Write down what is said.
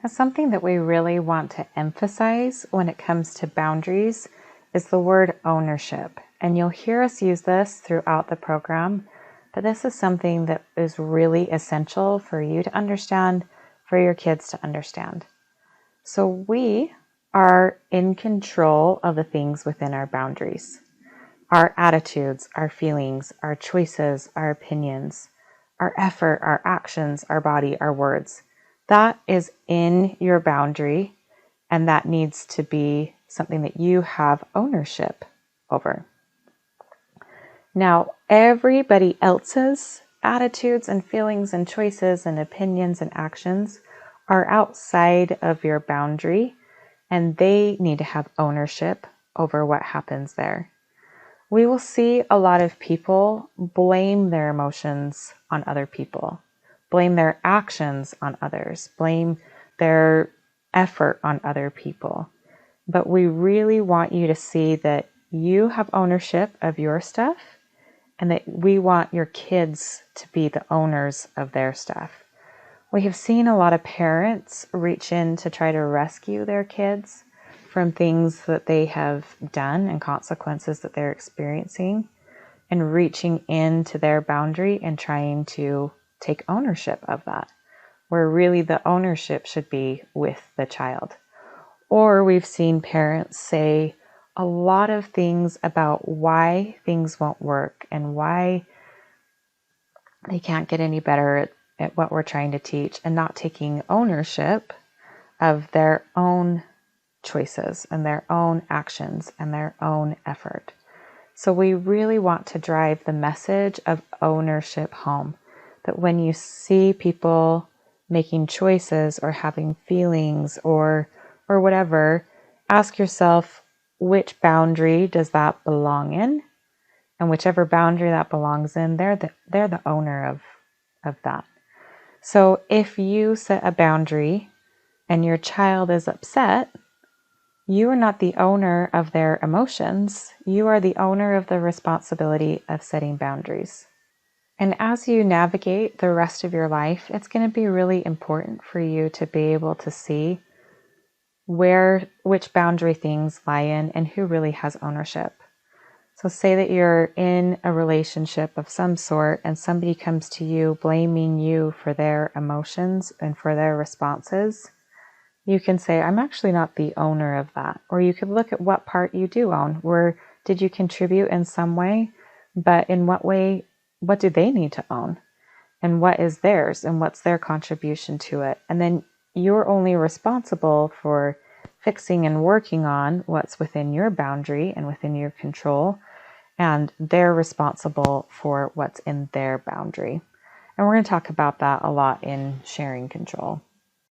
Something that we really want to emphasize when it comes to boundaries is the word ownership. And you'll hear us use this throughout the program, but this is something that is really essential for you to understand, for your kids to understand. So we are in control of the things within our boundaries. Our attitudes, our feelings, our choices, our opinions, our effort, our actions, our body, our words. That is in your boundary, and that needs to be something that you have ownership over. Now, everybody else's attitudes and feelings and choices and opinions and actions are outside of your boundary, and they need to have ownership over what happens there. We will see a lot of people blame their emotions on other people, blame their actions on others, blame their effort on other people. But we really want you to see that you have ownership of your stuff, and that we want your kids to be the owners of their stuff. We have seen a lot of parents reach in to try to rescue their kids from things that they have done and consequences that they're experiencing, and reaching into their boundary and trying to take ownership of that, where really the ownership should be with the child. Or we've seen parents say a lot of things about why things won't work and why they can't get any better at what we're trying to teach, and not taking ownership of their own choices and their own actions and their own effort. So we really want to drive the message of ownership home, that when you see people making choices or having feelings or whatever, ask yourself, which boundary does that belong in? And whichever boundary that belongs in, they're the owner of that. So if you set a boundary and your child is upset, you are not the owner of their emotions. You are the owner of the responsibility of setting boundaries. And as you navigate the rest of your life, it's going to be really important for you to be able to see which boundary things lie in and who really has ownership. So say that you're in a relationship of some sort and somebody comes to you blaming you for their emotions and for their responses. You can say, I'm actually not the owner of that. Or you could look at what part you do own. Where did you contribute in some way? But in what way, what do they need to own? And what is theirs? And what's their contribution to it? And then you're only responsible for fixing and working on what's within your boundary and within your control. And they're responsible for what's in their boundary. And we're going to talk about that a lot in sharing control.